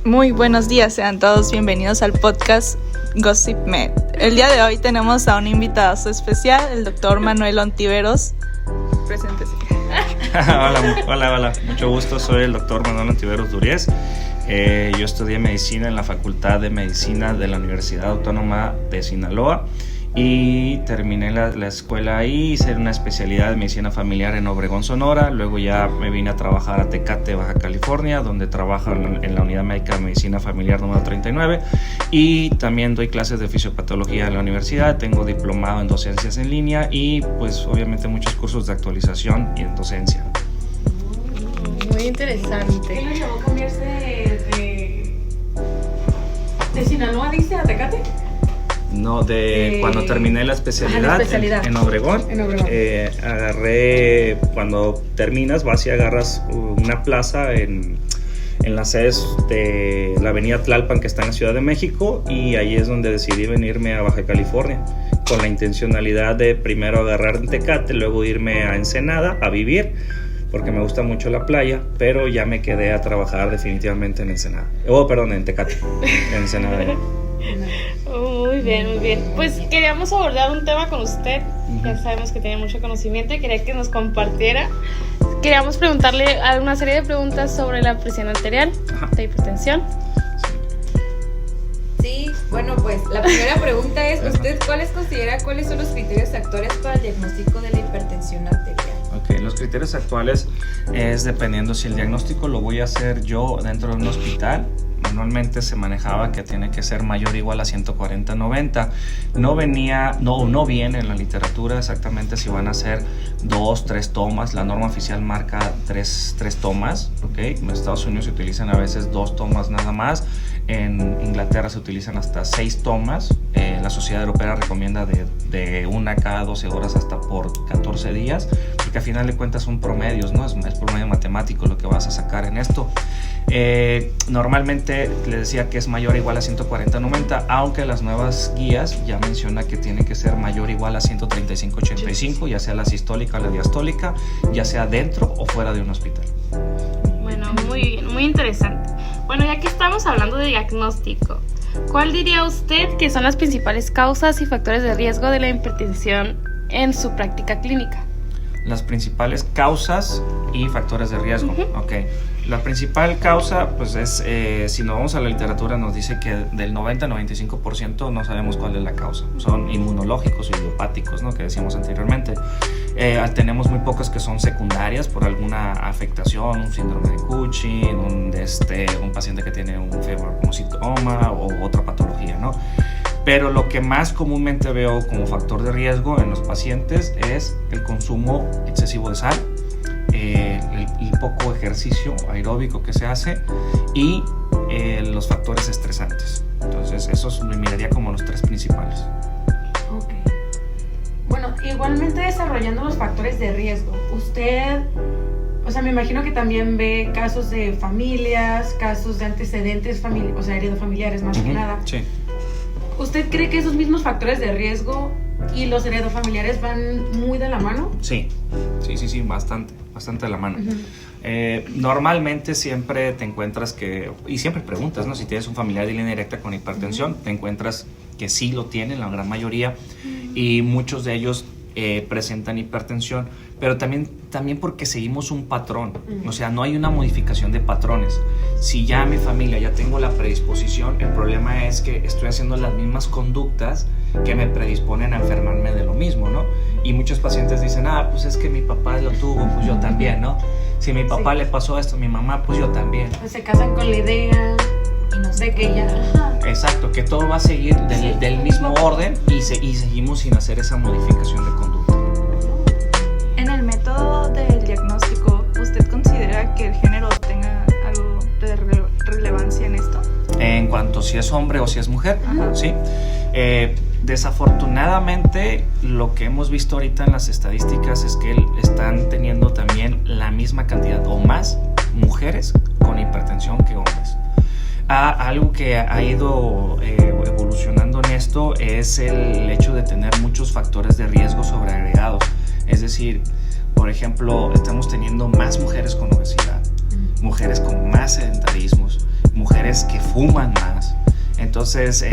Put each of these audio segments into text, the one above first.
Muy buenos días, sean todos bienvenidos al podcast Gossip Med. El día de hoy tenemos a un invitado especial, el doctor Manuel Ontiveros. Preséntese. Hola, mucho gusto, soy el doctor Manuel Ontiveros Duriez. Yo estudié medicina en la Facultad de Medicina de la Universidad Autónoma de Sinaloa y terminé la escuela ahí, hice una especialidad de medicina familiar en Obregón, Sonora. Luego ya me vine a trabajar a Tecate, Baja California, donde trabajo en la Unidad Médica de Medicina Familiar número 39, y también doy clases de fisiopatología en la universidad. Tengo diplomado en docencias en línea y pues obviamente muchos cursos de actualización y en docencia. Muy interesante. ¿Qué lo llevó a cambiarse de Sinaloa, dice, a Tecate? No, cuando terminé la especialidad, en Obregón, agarré, cuando terminas vas y agarras una plaza en las sedes de la avenida Tlalpan, que está en la Ciudad de México, y ahí es donde decidí venirme a Baja California, con la intencionalidad de primero agarrar en Tecate, luego irme a Ensenada a vivir, porque me gusta mucho la playa, pero ya me quedé a trabajar definitivamente en Ensenada. En Tecate, en Ensenada. Muy bien. Pues queríamos abordar un tema con usted. Ya sabemos que tiene mucho conocimiento y quería que nos compartiera. Queríamos preguntarle una serie de preguntas sobre la presión arterial, la hipertensión. Sí, bueno, pues la primera pregunta es, ¿usted cuáles son los criterios actuales para el diagnóstico de la hipertensión arterial? Ok, los criterios actuales es dependiendo si el diagnóstico lo voy a hacer yo dentro de un hospital. Manualmente se manejaba que tiene que ser mayor o igual a 140/90. No viene en la literatura exactamente si van a ser 2-3 tomas. La norma oficial marca 3 tomas. ¿Okay? En Estados Unidos se utilizan a veces 2 tomas nada más. En Inglaterra se utilizan hasta 6 tomas. La Sociedad Europea recomienda de 1 cada 12 horas hasta por 14 días, porque al final de cuentas son promedios, ¿no? Es promedio matemático lo que vas a sacar en esto. Normalmente les decía que es mayor o igual a 140/90, aunque las nuevas guías ya menciona que tiene que ser mayor o igual a 135/85, ya sea la sistólica o la diastólica, ya sea dentro o fuera de un hospital. Bueno, muy bien, muy interesante. Bueno, ya que estamos hablando de diagnóstico, ¿cuál diría usted que son las principales causas y factores de riesgo de la hipertensión en su práctica clínica? Las principales causas y factores de riesgo. Okay. La principal causa, pues es, si nos vamos a la literatura, nos dice que del 90-95% no sabemos cuál es la causa. Son inmunológicos o idiopáticos, ¿no? Que decíamos anteriormente. Tenemos muy pocas que son secundarias por alguna afectación, un síndrome de Cushing, un paciente que tiene un fibromocitoma o otra patología, ¿no? Pero lo que más comúnmente veo como factor de riesgo en los pacientes es el consumo excesivo de sal, el poco ejercicio aeróbico que se hace y los factores estresantes. Entonces esos lo miraría como los 3 principales. Ok. Bueno, igualmente desarrollando los factores de riesgo, usted, me imagino que también ve casos de familias, casos de antecedentes heredofamiliares más que nada. Sí. ¿Usted cree que esos mismos factores de riesgo y los heredofamiliares van muy de la mano? Sí, bastante de la mano. Normalmente siempre te encuentras y siempre preguntas, ¿no? Si tienes un familiar de línea directa con hipertensión, te encuentras que sí lo tienen, la gran mayoría, y muchos de ellos presentan hipertensión, pero también porque seguimos un patrón. O sea, no hay una modificación de patrones. Si ya mi familia ya tengo la predisposición, el problema es que estoy haciendo las mismas conductas que me predisponen a enfermarme de lo mismo, ¿no? Y muchos pacientes dicen, pues es que mi papá lo tuvo, pues yo también, ¿no? Si mi papá le pasó esto a mi mamá, pues yo también. Pues se casan con la idea y no sé qué ya. Exacto, que todo va a seguir del mismo orden y seguimos sin hacer esa modificación de conducta. En el método del diagnóstico, ¿usted considera que el género tenga algo de relevancia en esto? En cuanto si es hombre o si es mujer, sí. Desafortunadamente, lo que hemos visto ahorita en las estadísticas es que están teniendo también la misma cantidad o más mujeres con hipertensión que hombres. Algo que ha ido evolucionando en esto es el hecho de tener muchos factores de riesgo sobreagregados. Es decir, por ejemplo, estamos teniendo más mujeres con obesidad, mujeres con más sedentarismos, mujeres que fuman más. Entonces,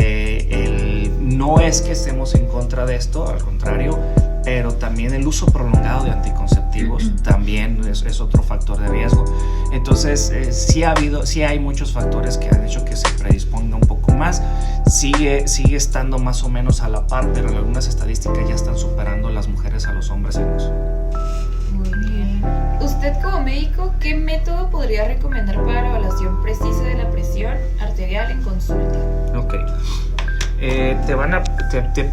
no es que estemos en contra de esto, al contrario, pero también el uso prolongado de anticonceptivos también es otro factor de riesgo. Entonces, sí hay muchos factores que han hecho que se predisponga un poco más. Sigue estando más o menos a la par, pero en algunas estadísticas ya están superando las mujeres a los hombres en eso. Muy bien. Usted como médico, ¿qué método podría recomendar para la evaluación precisa de la presión arterial en consulta? Ok.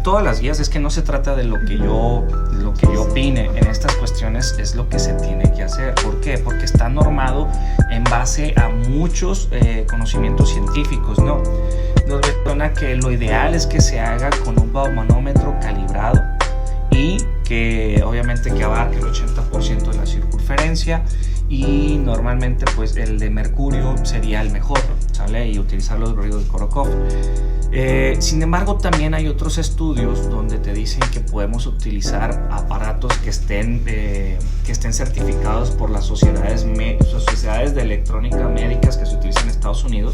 Todas las guías, es que no se trata de lo que yo opine en estas cuestiones, es lo que se tiene que hacer. ¿Por qué? Porque está normado en base a muchos conocimientos científicos, ¿no? Nos menciona que lo ideal es que se haga con un baumanómetro calibrado y que obviamente que abarque el 80% de la circunferencia, y normalmente pues el de mercurio sería el mejor, ¿sale? Y utilizar los ruidos de Korokov. Sin embargo, también hay otros estudios donde te dicen que podemos utilizar aparatos que estén certificados por las sociedades de electrónica médicas que se utilizan en Estados Unidos,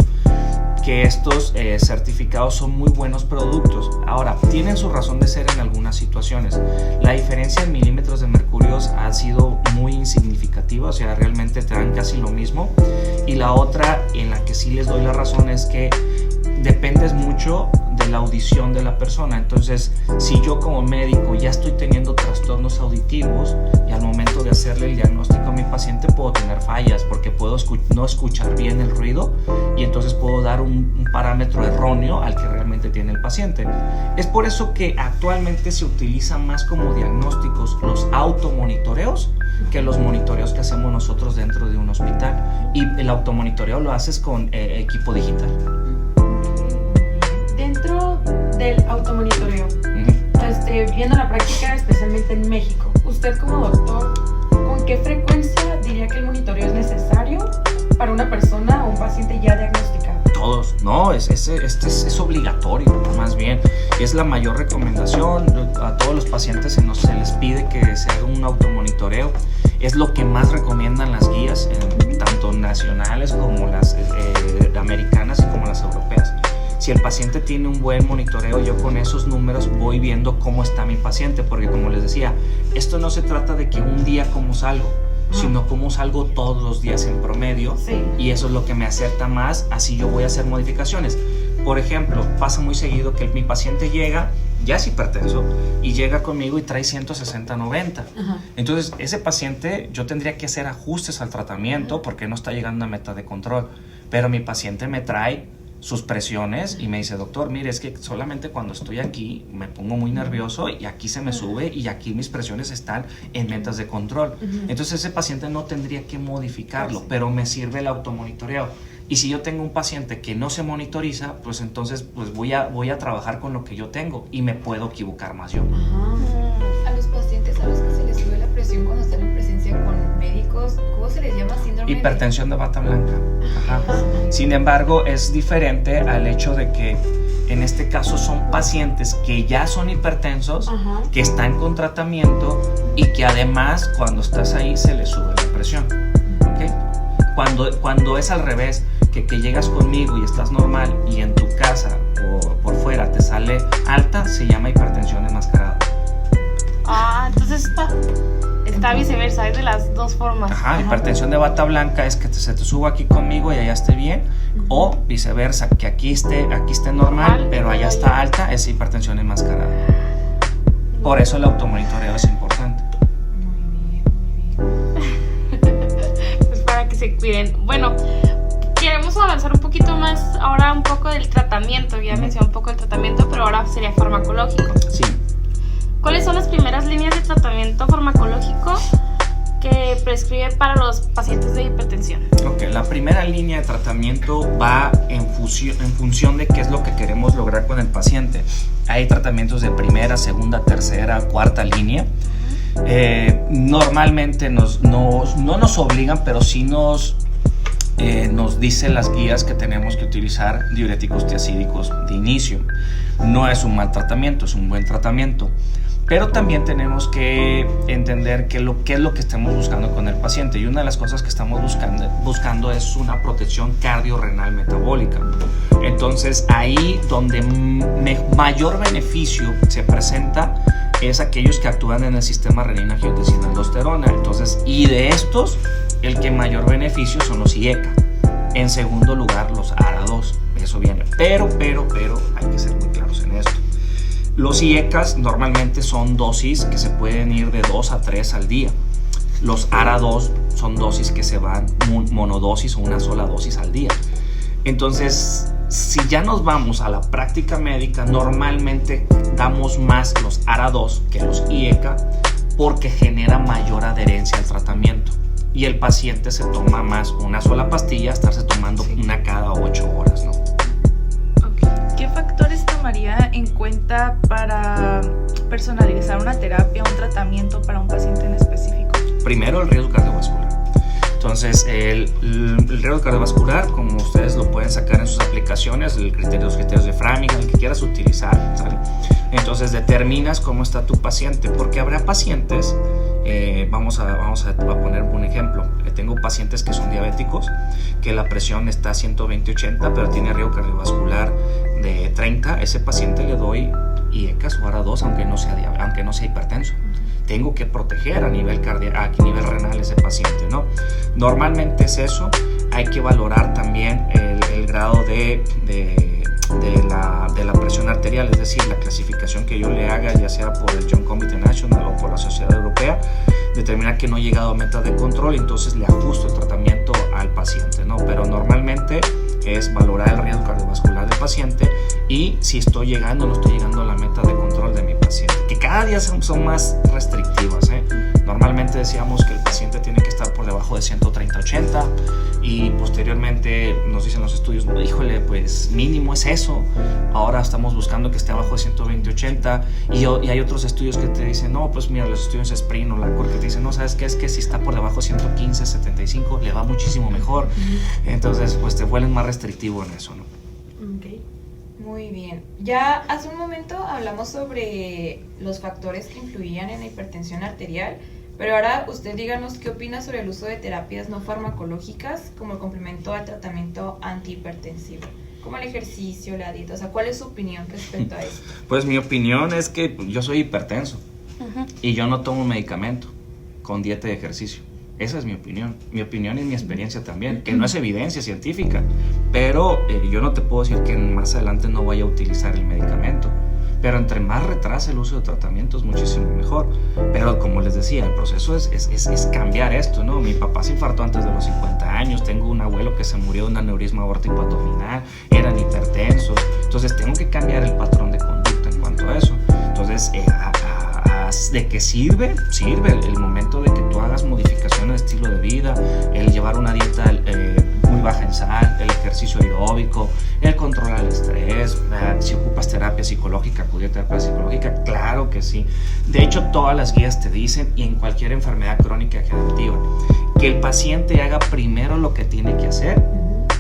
que estos certificados son muy buenos productos. Ahora, tienen su razón de ser en algunas situaciones. La diferencia en milímetros de mercurio ha sido muy insignificativa, o sea, realmente te dan casi lo mismo. Y la otra en la que sí les doy la razón es que dependes mucho de la audición de la persona. Entonces, si yo como médico ya estoy teniendo trastornos auditivos y al momento de hacerle el diagnóstico a mi paciente puedo tener fallas porque puedo no escuchar bien el ruido, y entonces puedo dar un parámetro erróneo al que realmente tiene el paciente. Es por eso que actualmente se utilizan más como diagnósticos los automonitoreos que los monitoreos que hacemos nosotros dentro de un hospital, y el automonitoreo lo haces con equipo digital. Dentro del automonitoreo, viendo la práctica especialmente en México, usted como doctor, ¿con qué frecuencia diría que el monitoreo es necesario para una persona o un paciente ya diagnosticado? Todos, no, es obligatorio, más bien, es la mayor recomendación. A todos los pacientes se les pide que se haga un automonitoreo. Es lo que más recomiendan las guías, tanto nacionales como las americanas y como las europeas. Si el paciente tiene un buen monitoreo, yo con esos números voy viendo cómo está mi paciente, porque como les decía, esto no se trata de que un día como salgo, sino como salgo todos los días en promedio, y eso es lo que me acerta más, así yo voy a hacer modificaciones. Por ejemplo, pasa muy seguido que mi paciente llega, ya es hipertenso, y llega conmigo y trae 160/90. Entonces, ese paciente yo tendría que hacer ajustes al tratamiento porque no está llegando a meta de control, pero mi paciente me trae sus presiones y me dice: doctor, mire, es que solamente cuando estoy aquí me pongo muy nervioso y aquí se me sube y aquí mis presiones están en metas de control. Entonces ese paciente no tendría que modificarlo, pero me sirve el automonitoreo. Y si yo tengo un paciente que no se monitoriza, pues entonces pues voy a trabajar con lo que yo tengo y me puedo equivocar más yo. A los pacientes a los que se les sube la presión cuando están en presencia con médicos, ¿cómo se les llama? Síndrome hipertensión de bata blanca. Sin embargo, es diferente al hecho de que en este caso son pacientes que ya son hipertensos, que están con tratamiento y que además cuando estás ahí se les sube la presión. ¿Okay? Cuando es al revés, que llegas conmigo y estás normal y en tu casa o por fuera te sale alta, se llama hipertensión enmascarada. Entonces está viceversa, es de las dos formas. Hipertensión de bata blanca es que se te suba aquí conmigo y allá esté bien, o viceversa, que aquí esté normal, pero allá está alta, es hipertensión enmascarada. Por eso el automonitoreo es importante. Pues para que se cuiden. Bueno, queremos avanzar un poquito más, ahora un poco del tratamiento. Ya mencioné un poco del tratamiento, pero ahora sería farmacológico. Sí. ¿Cuáles son las primeras líneas de tratamiento farmacológico que prescribe para los pacientes de hipertensión? Ok, la primera línea de tratamiento va en función de qué es lo que queremos lograr con el paciente. Hay tratamientos de primera, segunda, tercera, cuarta línea. Normalmente no nos obligan, pero sí nos dicen las guías que tenemos que utilizar diuréticos tiazídicos de inicio. No es un mal tratamiento, es un buen tratamiento. Pero también tenemos que entender qué es lo que estamos buscando con el paciente. Y una de las cosas que estamos buscando es una protección cardiorrenal metabólica. Entonces, ahí donde mayor beneficio se presenta es aquellos que actúan en el sistema renina-angiotensina-aldosterona. Entonces, y de estos, el que mayor beneficio son los IECA. En segundo lugar, los ARA2. Eso viene. Pero hay que ser muy claros en esto. Los IECAs normalmente son dosis que se pueden ir de 2 a 3 al día. Los ARA2 son dosis que se van monodosis o una sola dosis al día. Entonces, si ya nos vamos a la práctica médica, normalmente damos más los ARA2 que los IECA porque genera mayor adherencia al tratamiento. Y el paciente se toma más una sola pastilla a estarse tomando una cada 8 horas, ¿no? ¿Qué factores tomaría en cuenta para personalizar una terapia o un tratamiento para un paciente en específico? Primero, el riesgo cardiovascular. Entonces, el riesgo cardiovascular, como ustedes lo pueden sacar en sus aplicaciones, los criterios de Framingham, el que quieras utilizar, ¿sale? Entonces, determinas cómo está tu paciente, porque habrá pacientes, vamos a poner un ejemplo. Tengo pacientes que son diabéticos, que la presión está a 120/80, pero tiene riesgo cardiovascular de 30. Ese paciente le doy IECAS o ARA2, aunque no sea hipertenso. Tengo que proteger a nivel renal ese paciente, ¿no? Normalmente es eso. Hay que valorar también el grado de la presión arterial, es decir, la clasificación que yo le haga, ya sea por el John Committee National o por la Sociedad Europea, determina que no he llegado a metas de control, entonces le ajusto el tratamiento al paciente, ¿no? Pero normalmente es valorar el riesgo cardiovascular del paciente y si estoy llegando o no estoy llegando a la meta de control de mi paciente, que cada día son más restrictivas, ¿eh? Normalmente decíamos que el paciente tiene que estar por debajo de 130/80 y posteriormente nos dicen los estudios, híjole, pues mínimo es eso. Ahora estamos buscando que esté abajo de 120/80 y hay otros estudios que te dicen, no, pues mira, los estudios Sprint o la COR que te dicen, no, ¿sabes qué? Es que si está por debajo de 115/75 le va muchísimo mejor. Entonces, pues te vuelven más restrictivo en eso, ¿no? Okay. Muy bien. Ya hace un momento hablamos sobre los factores que influían en la hipertensión arterial, pero ahora usted díganos qué opina sobre el uso de terapias no farmacológicas como el complemento al tratamiento antihipertensivo, como el ejercicio, la dieta. O sea, ¿cuál es su opinión respecto a esto? Pues mi opinión es que yo soy hipertenso y yo no tomo medicamento con dieta y ejercicio. Esa es mi opinión y mi experiencia también, que no es evidencia científica, pero yo no te puedo decir que más adelante no vaya a utilizar el medicamento, pero entre más retrase el uso de tratamiento es muchísimo mejor. Pero como les decía, el proceso es cambiar esto, ¿no? Mi papá se infartó antes de los 50 años, tengo un abuelo que se murió de un aneurisma aórtico abdominal, eran hipertensos, entonces tengo que cambiar el patrón de conducta en cuanto a eso. Entonces, ¿de qué sirve? Sirve el momento de que tú hagas modificaciones de estilo de vida, el llevar una dieta muy baja en sal, el ejercicio aeróbico, el controlar el estrés, si ocupas terapia psicológica, acudir a terapia psicológica, claro que sí. De hecho, todas las guías te dicen, y en cualquier enfermedad crónica degenerativa, que el paciente haga primero lo que tiene que hacer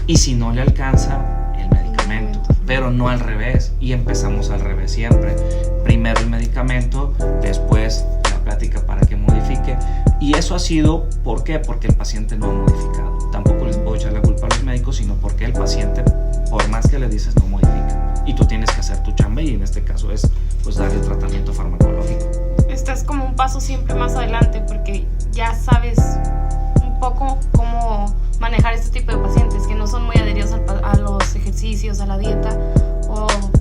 y si no le alcanza, el medicamento, pero no al revés, y empezamos al revés siempre. Primero el medicamento, después la plática para que modifique, y eso ha sido, ¿por qué? Porque el paciente no ha modificado. Tampoco les puedo echar la culpa a los médicos, sino porque el paciente, por más que le dices, no modifica, y tú tienes que hacer tu chamba, y en este caso es pues darle el tratamiento farmacológico. Estás como un paso siempre más adelante porque ya sabes un poco cómo manejar este tipo de pacientes que no son muy adheridos a los ejercicios, a la dieta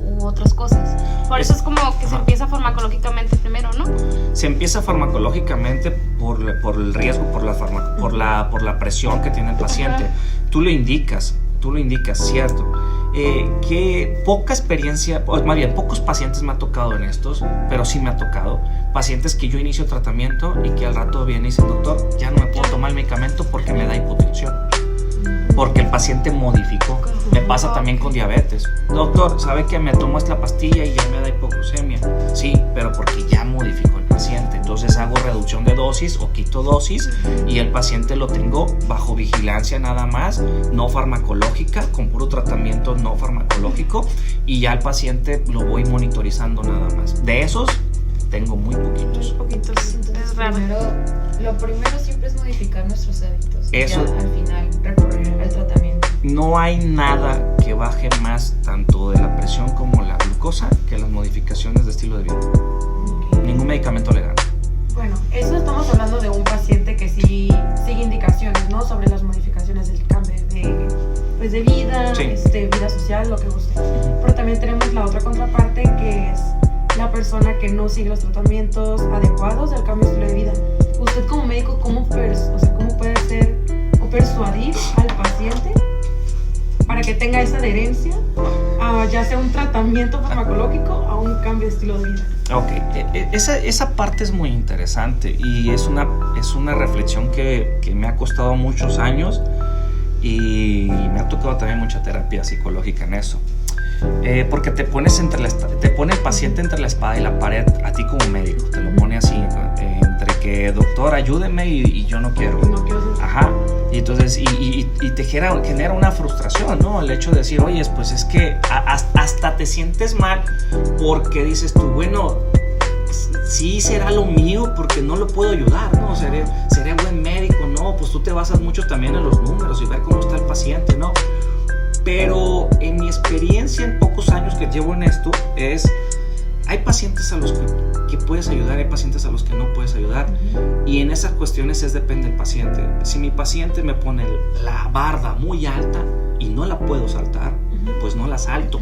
u otras cosas. Por eso es como que se empieza farmacológicamente primero, ¿no? Se empieza farmacológicamente por el riesgo, por la presión que tiene el paciente. Tú lo indicas, cierto. Que poca experiencia, pues más bien pocos pacientes me ha tocado en estos, pero sí me ha tocado pacientes que yo inicio tratamiento y que al rato viene y dice, doctor, ya no me puedo tomar el medicamento porque me da hipotensión, porque el paciente modificó. Me pasa también con diabetes. Doctor, ¿sabe que me tomo esta pastilla y ya me da hipoglucemia? Sí, pero porque ya modificó el paciente. Entonces hago reducción de dosis o quito dosis y el paciente lo tengo bajo vigilancia nada más, no farmacológica, con puro tratamiento no farmacológico, y ya el paciente lo voy monitorizando nada más. De esos, tengo muy poquitos. Poquitos, Entonces, es raro. lo primero siempre es modificar nuestros hábitos. Eso. Y ya al final recurrir al tratamiento. No hay nada que baje más tanto de la presión como la glucosa que las modificaciones de estilo de vida. Ningún medicamento le gana. Bueno, eso estamos hablando de un paciente que sí sigue indicaciones, ¿no? Sobre las modificaciones del cambio de vida, Sí. Vida social, lo que guste. Pero también tenemos la otra contraparte, que es la persona que no sigue los tratamientos adecuados del cambio de estilo de vida. Usted como médico, ¿cómo puede hacer o persuadir al paciente para que tenga esa adherencia a ya sea un tratamiento farmacológico a un cambio de estilo de vida? Ok, esa parte es muy interesante y es una reflexión que me ha costado muchos años y me ha tocado también mucha terapia psicológica en eso. Porque te pone el paciente entre la espada y la pared a ti como médico, te lo pone así, entre que doctor ayúdeme y yo no quiero. No quiero ser- Ajá, y entonces y te genera una frustración, ¿no? El hecho de decir, oye, pues es que hasta te sientes mal porque dices tú, bueno, sí será lo mío porque no lo puedo ayudar, ¿no? Seré buen médico, ¿no? Pues tú te basas mucho también en los números y ver cómo está el paciente, ¿no? Pero en mi experiencia, en pocos años que llevo en esto, hay pacientes a los que puedes ayudar, hay pacientes a los que no puedes ayudar. Y en esas cuestiones depende del paciente. Si mi paciente me pone la barda muy alta y no la puedo saltar, pues no la salto.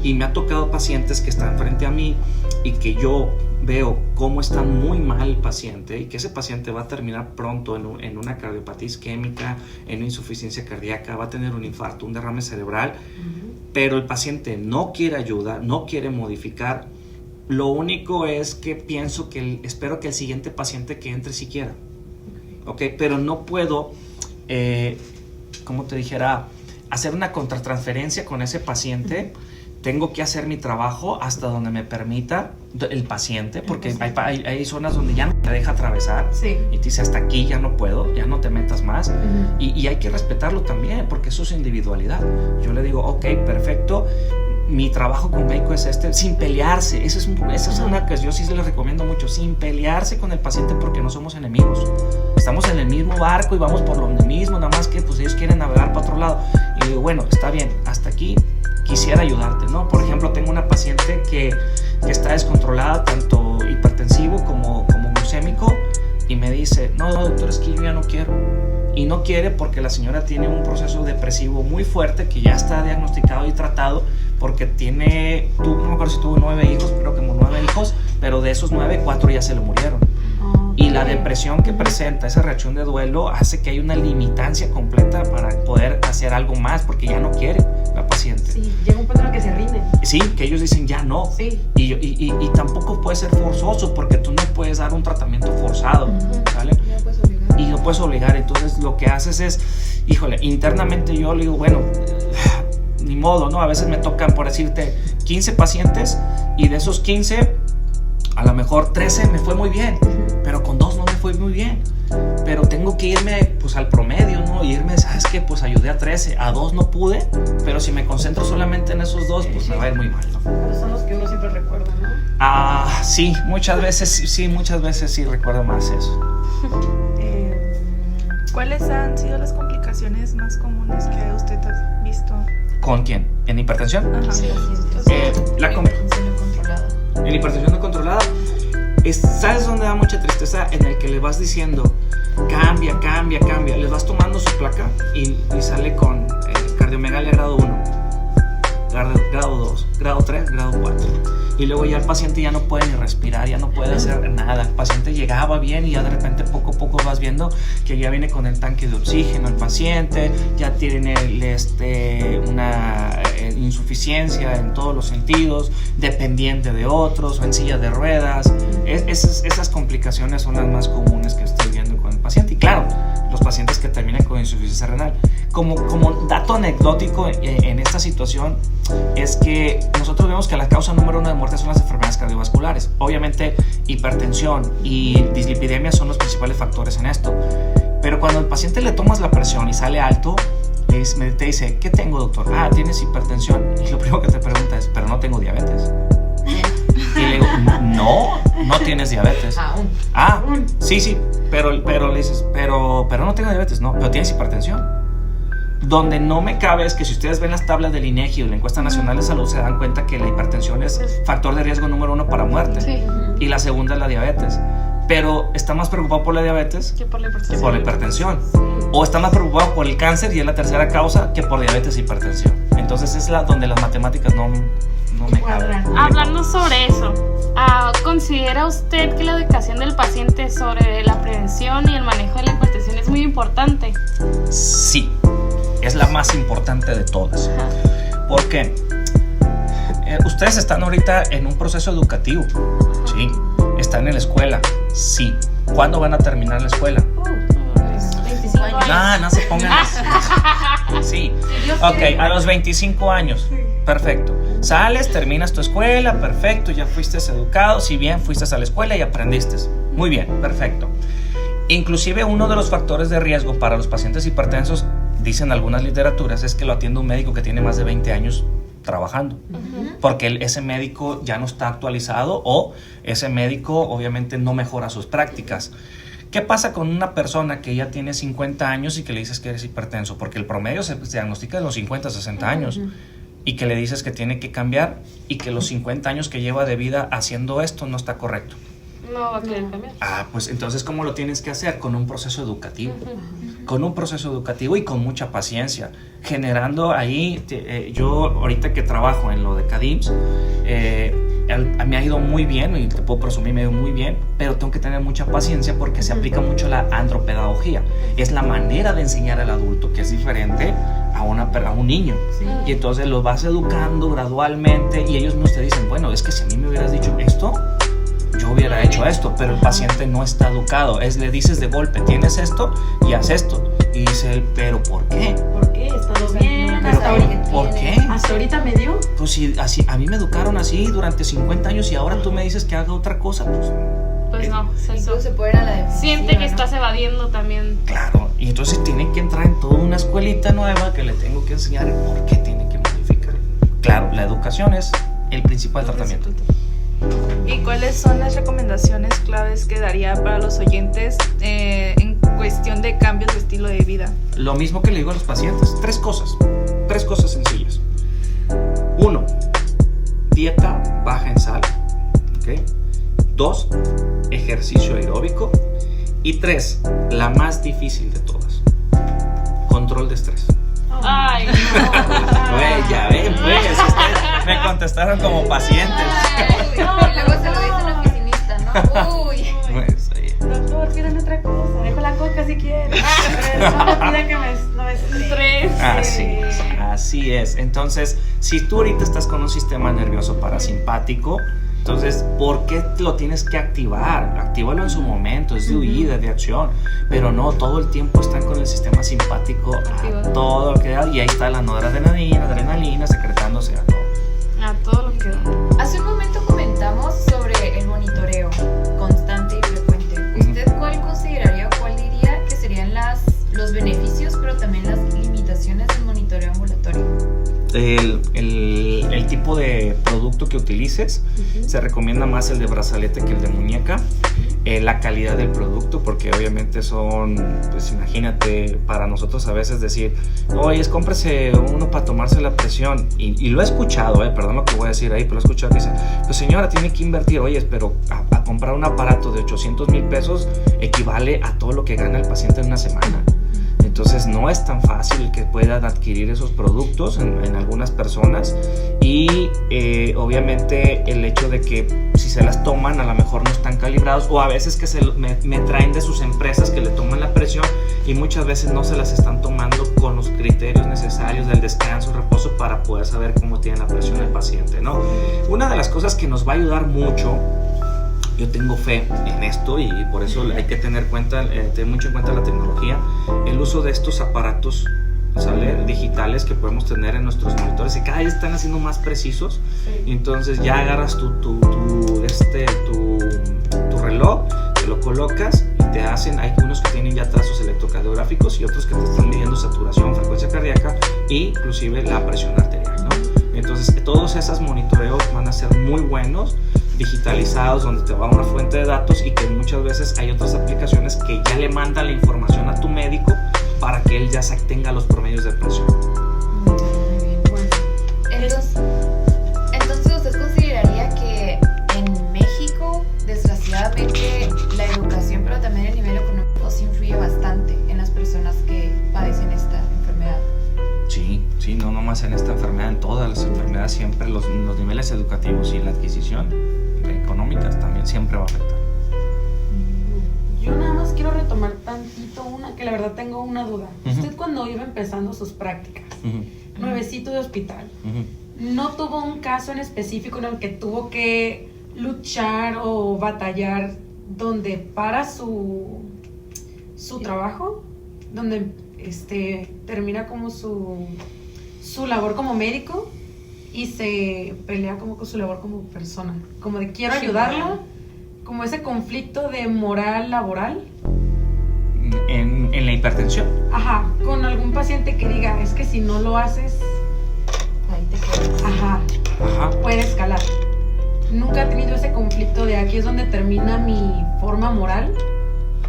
Y me ha tocado pacientes que están frente a mí y que yo veo cómo está muy mal el paciente y que ese paciente va a terminar pronto en una cardiopatía isquémica, en una insuficiencia cardíaca, va a tener un infarto, un derrame cerebral, pero el paciente no quiere ayuda, no quiere modificar. Lo único es que espero que el siguiente paciente que entre sí quiera. ¿Ok? Pero no puedo, como te dijera, hacer una contratransferencia con ese paciente. Tengo que hacer mi trabajo hasta donde me permita el paciente, porque hay zonas donde ya no te deja atravesar. Sí. Y te dice, hasta aquí ya no puedo, ya no te metas más. Y hay que respetarlo también, porque eso es individualidad. Yo le digo, ok, perfecto, mi trabajo como médico es sin pelearse. Esa es una que yo sí les recomiendo mucho, sin pelearse con el paciente, porque no somos enemigos. Estamos en el mismo barco y vamos por lo mismo, nada más que pues ellos quieren navegar para otro lado. Y digo, bueno, está bien, hasta aquí quisiera ayudarte, ¿no? Por ejemplo, tengo una paciente que está descontrolada, tanto hipertensivo como glucémico, y me dice, no, doctor, es que yo ya no quiero. Y no quiere porque la señora tiene un proceso depresivo muy fuerte que ya está diagnosticado y tratado, porque no me acuerdo si tuvo 9 hijos, creo que como 9 hijos, pero de esos 9, 4 ya se le murieron. Y la depresión que presenta, esa reacción de duelo, hace que haya una limitancia completa para poder hacer algo más, porque ya no quiere la paciente. Sí, llega un punto en el que se rinden. Sí, que ellos dicen ya no. Sí. Y tampoco puede ser forzoso, porque tú no puedes dar un tratamiento forzado, ¿vale? No puedes obligar. Y no puedes obligar. Entonces lo que haces es, híjole, internamente yo le digo, bueno, ni modo, ¿no? A veces me tocan, por decirte, 15 pacientes, y de esos 15, a lo mejor 13 me fue muy bien, pero con 2 no me fue muy bien. Pero tengo que irme pues al promedio, ¿no? Y irme, ¿sabes qué? Pues ayudé a 13, a 2 no pude, pero si me concentro solamente en esos 2, pues me va a ir muy mal, ¿no? Pero son los que uno siempre recuerda, ¿no? Sí, muchas veces sí recuerdo más eso. ¿Cuáles han sido las complicaciones más comunes que usted ha visto? ¿Con quién? ¿En hipertensión? Ajá. Sí, La hipertensión no controlada. En hipertensión no controlada, ¿sabes dónde da mucha tristeza? En el que le vas diciendo, cambia, les vas tomando su placa y sale con cardiomegalia grado 1, grado 2, grado 3, grado 4. Y luego ya el paciente ya no puede ni respirar, ya no puede hacer nada. El paciente llegaba bien y ya de repente poco a poco vas viendo que ya viene con el tanque de oxígeno el paciente, ya tiene una insuficiencia en todos los sentidos, dependiente de otros o en silla de ruedas. Esas complicaciones son las más comunes que estoy viendo con el paciente. Y claro, los pacientes que terminan con insuficiencia renal. Como dato anecdótico en esta situación es que nosotros vemos que la causa número 1 de muerte son las enfermedades cardiovasculares. Obviamente hipertensión y dislipidemia son los principales factores en esto. Pero cuando al paciente le tomas la presión y sale alto, te dice, ¿qué tengo, doctor? Tienes hipertensión. Y lo primero que te pregunta es, pero no tengo diabetes. Y le digo, no tienes diabetes. Sí, pero le dices, pero no tengo diabetes, no, pero tienes hipertensión. Donde no me cabe es que si ustedes ven las tablas del INEGI o la Encuesta Nacional de Salud, se dan cuenta que la hipertensión es factor de riesgo número 1 para muerte. Sí. Y la segunda es la diabetes. Pero está más preocupado por la diabetes Que por la que por la hipertensión. O está más preocupado por el cáncer, y es la tercera causa, que por diabetes e hipertensión. Entonces es donde las matemáticas no me caben. Hablando sobre eso, ¿considera usted que la educación del paciente sobre la prevención y el manejo de la hipertensión es muy importante? Sí, es la más importante de todas. ¿Por qué? Ustedes están ahorita en un proceso educativo. Sí. Están en la escuela. Sí. ¿Cuándo van a terminar la escuela? 25 años. No se pongan así. Sí. Ok, a los 25 años. Perfecto. Sales, terminas tu escuela, perfecto, ya fuiste educado, si bien fuiste a la escuela y aprendiste. Muy bien, perfecto. Inclusive uno de los factores de riesgo para los pacientes hipertensos, dicen algunas literaturas, es que lo atiende un médico que tiene más de 20 años trabajando. Porque ese médico ya no está actualizado, o ese médico obviamente no mejora sus prácticas. ¿Qué pasa con una persona que ya tiene 50 años y que le dices que eres hipertenso? Porque el promedio se diagnostica de los 50 a 60 años. Y que le dices que tiene que cambiar, y que los 50 años que lleva de vida haciendo esto no está correcto. No va a querer cambiar. Pues entonces, ¿cómo lo tienes que hacer? Con un proceso educativo. Con un proceso educativo y con mucha paciencia. Generando ahí, yo ahorita que trabajo en lo de CADIMS, me ha ido muy bien, y te puedo presumir, me ha ido muy bien, pero tengo que tener mucha paciencia porque se aplica mucho la andropedagogía. Es la manera de enseñar al adulto, que es diferente a un niño. Sí. Y entonces los vas educando gradualmente, y ellos mismos te dicen, bueno, es que si a mí me hubieras dicho esto, yo hubiera hecho esto, pero el paciente no está educado. Le dices de golpe, tienes esto y haz esto. Y dice él, ¿pero por qué? ¿Por qué? ¿Estás bien? ¿Pero Hasta ahorita, por qué? ¿Hasta ahorita me dio? Pues si así, a mí me educaron así durante 50 años y ahora tú me dices que haga otra cosa, Pues no, Incluso se puede ir a la defensiva, siente que ¿no? estás evadiendo también. Claro, y entonces tiene que entrar en toda una escuelita nueva que le tengo que enseñar el por qué tiene que modificar. Claro, la educación es el principal tratamiento. ¿Y cuáles son las recomendaciones claves que daría para los oyentes en cuestión de cambios de estilo de vida? Lo mismo que le digo a los pacientes, tres cosas sencillas. 1, dieta baja en sal, ¿okay? 2, ejercicio aeróbico. Y 3, la más difícil de todas, control de estrés. Ay, no. Güey, ya ven, pues, ustedes me contestaron como pacientes. Uy, luego se lo dice un oficinista, ¿no? Uy. Pues, Doctor, pídame otra cosa. Dejo la coca si quieres. No me pida que no me estrese. Tres. Así es. Entonces, si tú ahorita estás con un sistema nervioso parasimpático, entonces, ¿por qué lo tienes que activar? Actívalo en su momento, es de huida, de acción. Pero no, todo el tiempo están con el sistema simpático a todo lo que da. Y ahí está la adrenalina secretándose a todo. A todo lo que da. Hace un momento comentamos sobre el monitoreo constante y frecuente. ¿Usted cuál consideraría o cuál diría que serían los beneficios, pero también las limitaciones del monitoreo ambulatorio? El tipo de producto que utilices, se recomienda más el de brazalete que el de muñeca. La calidad del producto, porque obviamente son, pues imagínate, para nosotros a veces decir, oye, cómprese uno para tomarse la presión, y lo he escuchado, perdón lo que voy a decir ahí, pero lo he escuchado que dice, pues señora, tiene que invertir, oye, pero a comprar un aparato de 800,000 pesos equivale a todo lo que gana el paciente en una semana. Entonces no es tan fácil que puedan adquirir esos productos en algunas personas, y obviamente el hecho de que si se las toman a lo mejor no están calibrados, o a veces que me traen de sus empresas que le toman la presión y muchas veces no se las están tomando con los criterios necesarios del descanso, reposo, para poder saber cómo tiene la presión el paciente, ¿no? Una de las cosas que nos va a ayudar mucho, yo tengo fe en esto y por eso hay que tener mucho en cuenta la tecnología, el uso de estos aparatos, ¿sale?, digitales que podemos tener en nuestros monitores, y cada vez están haciendo más precisos. Y entonces ya agarras tu reloj, te lo colocas y te hacen, hay unos que tienen ya trazos electrocardiográficos y otros que te están midiendo saturación, frecuencia cardíaca e inclusive la presión arterial, ¿no? Entonces todos esos monitoreos van a ser muy buenos digitalizados donde te va una fuente de datos, y que muchas veces hay otras aplicaciones que ya le mandan la información a tu médico para que él ya tenga los promedios de presión. Muy bien. Bueno, Entonces, ¿usted consideraría que en México, desgraciadamente, la educación, pero también el nivel económico, sí influye bastante en las personas que padecen esta enfermedad? Sí, no nomás en esta enfermedad, en todas las enfermedades siempre los niveles educativos y la adquisición económica también siempre va a afectar. yo nada más quiero retomar tantito una que la verdad tengo una duda. Ujú. Usted cuando iba empezando sus prácticas, nuevecito de hospital, Ujú. ¿no tuvo un caso en específico en el que tuvo que luchar o batallar donde para su trabajo, donde termina como su labor como médico y se pelea como con su labor como persona, como de quiero ayudarlo, como ese conflicto de moral laboral? En la hipertensión. Ajá, con algún paciente que diga, es que si no lo haces, Ahí te quedas. ajá, Ajá. puede escalar. Nunca he tenido ese conflicto de aquí es donde termina mi forma moral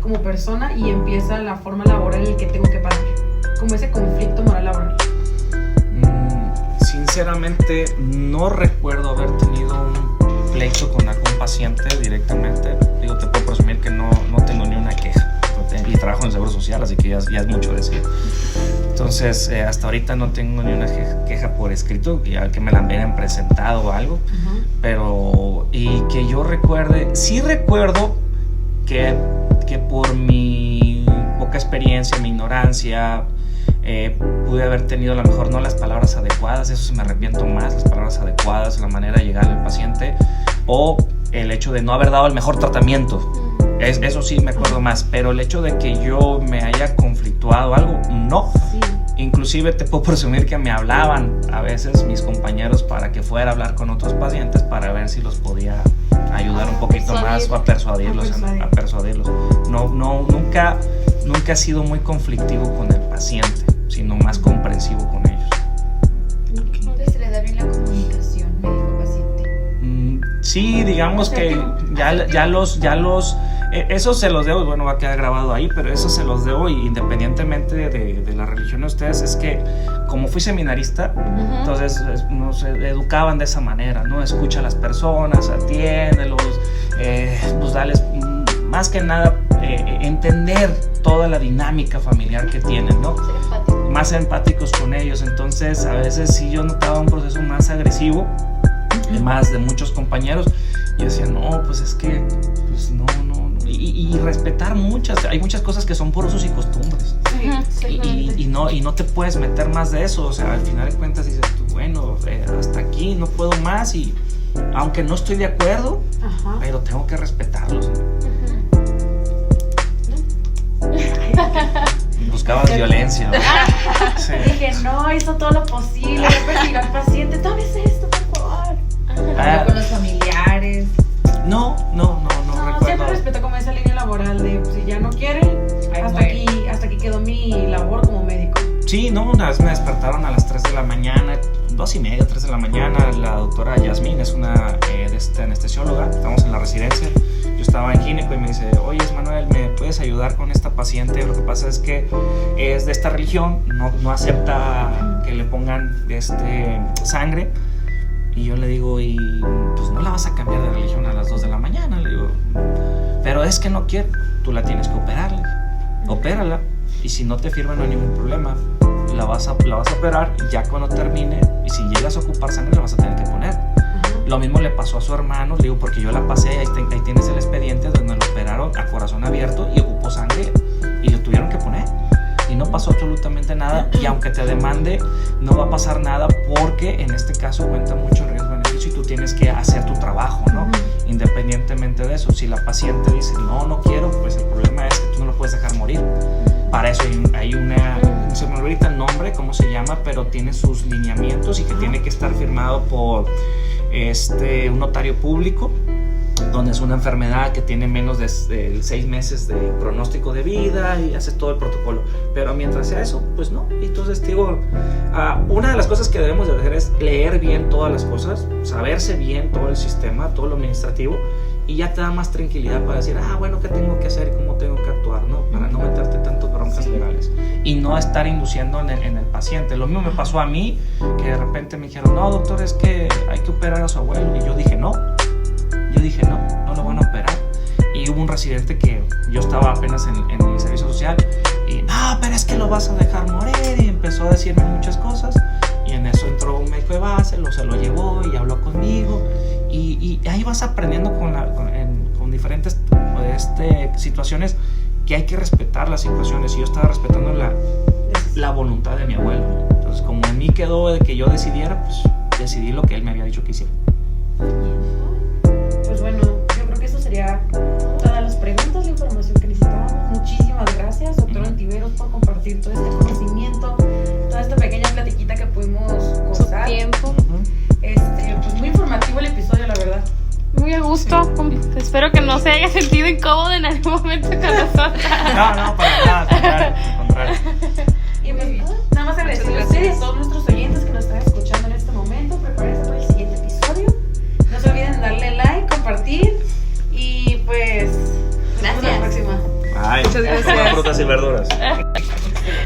como persona y empieza la forma laboral en la que tengo que parar. Como ese conflicto moral laboral. Sinceramente, no recuerdo haber tenido un pleito con algún paciente directamente. Digo, te puedo presumir que no tengo ni una queja. Y trabajo en el Seguro Social, así que ya es mucho decir. Entonces, hasta ahorita no tengo ni una queja por escrito, ya que me la hayan presentado o algo. Pero, y que yo recuerde, sí recuerdo que por mi poca experiencia, mi ignorancia, pude haber tenido a lo mejor no las palabras adecuadas, eso sí me arrepiento más, las palabras adecuadas, la manera de llegar al paciente, o el hecho de no haber dado el mejor tratamiento. Eso sí me acuerdo más, pero el hecho de que yo me haya conflictuado algo, no. Sí. Inclusive te puedo presumir que me hablaban a veces mis compañeros para que fuera a hablar con otros pacientes para ver si los podía ayudar un poquito más o a persuadirlos. Nunca he sido muy conflictivo con el paciente, sino más comprensivo con ellos. Entonces, ¿se le da bien la comunicación médico-paciente? Sí, digamos que eso se los debo, bueno, va a quedar grabado ahí, pero eso se los debo, y independientemente de la religión de ustedes, es que como fui seminarista, entonces nos educaban de esa manera, ¿no? Escucha a las personas, atiéndelos, pues dales, más que nada, entender toda la dinámica familiar que tienen, ¿no? Ser empático. Más empáticos con ellos. Entonces, a veces sí yo notaba un proceso más agresivo, más de muchos compañeros, y decía, no, pues es que, pues no. Y respetar hay muchas cosas que son por usos y costumbres. Y no te puedes meter más de eso. O sea, al final de cuentas dices tú, bueno, hasta aquí no puedo más, y aunque no estoy de acuerdo, pero tengo que respetarlos, ¿no? Buscabas violencia, ¿no? Sí. Dije, no, hizo todo lo posible, persiguió al paciente, tomes esto, por favor. Hablar con los familiares. No recuerdo. Siempre respeto como esa línea laboral de pues, si ya no quiere, hasta aquí quedó mi labor como médico. Sí, no, una vez me despertaron a las 3 de la mañana, 2:30, 3 de la mañana. La doctora Yasmín es una anestesióloga, estamos en la residencia. Yo estaba en gineco y me dice, oye, Manuel, ¿me puedes ayudar con esta paciente? Lo que pasa es que es de esta religión, no acepta que le pongan sangre. Y yo le digo, y pues no la vas a cambiar de religión a las 2 de la mañana. Le digo, pero es que no quiere, tú la tienes que operar. Le digo, opérala, y si no te firma no hay ningún problema. La vas a operar, ya cuando termine, y si llegas a ocupar sangre la vas a tener que poner. Lo mismo le pasó a su hermano, le digo, porque yo la pasé, ahí tienes el expediente donde lo operaron a corazón abierto y ocupó sangre y lo tuvieron que poner. Y no pasó absolutamente nada, y aunque te demande, no va a pasar nada, porque en este caso cuenta mucho el riesgo-beneficio y tú tienes que hacer tu trabajo, ¿no? Independientemente de eso, si la paciente dice, no quiero, pues el problema es que tú no lo puedes dejar morir. Para eso hay una, se me olvidó ahorita el nombre, cómo se llama, pero tiene sus lineamientos y que tiene que estar firmado por un notario público, donde es una enfermedad que tiene menos de 6 meses de pronóstico de vida y haces todo el protocolo. Pero mientras sea eso, pues no. Entonces digo, una de las cosas que debemos de hacer es leer bien todas las cosas, saberse bien todo el sistema, todo lo administrativo, y ya te da más tranquilidad para decir, bueno, ¿qué tengo que hacer y cómo tengo que actuar? ¿No? Para no meterte tantas broncas legales y no estar induciendo en el paciente. Lo mismo me pasó a mí, que de repente me dijeron, no, doctor, es que hay que operar a su abuelo. Y yo dije, no lo van a operar. Y hubo un residente que yo estaba apenas en el servicio social y, no, pero es que lo vas a dejar morir, y empezó a decirme muchas cosas. Y en eso entró un médico de base, se lo llevó y habló conmigo. Y ahí vas aprendiendo con diferentes situaciones, que hay que respetar las situaciones. Y yo estaba respetando la voluntad de mi abuelo. Entonces, como en mí quedó de que yo decidiera, pues decidí lo que él me había dicho que hiciera. Pues bueno, yo creo que eso sería todas las preguntas, la información que necesitábamos. Muchísimas gracias, doctor Ontiveros, por compartir todo este conocimiento, toda esta pequeña platiquita que pudimos gozar. Su tiempo. Pues muy informativo el episodio, la verdad. Muy a gusto. Espero que no se haya sentido incómodo en algún momento con nosotros. No, para nada, al contrario. Y pues nada más agradecerle a ustedes y a todos nuestros oyentes que nos están escuchando en este momento. Prepárense para el siguiente episodio. No se olviden darle like, compartir y pues nos vemos la próxima. Ay, Muchas gracias. coman frutas y verduras.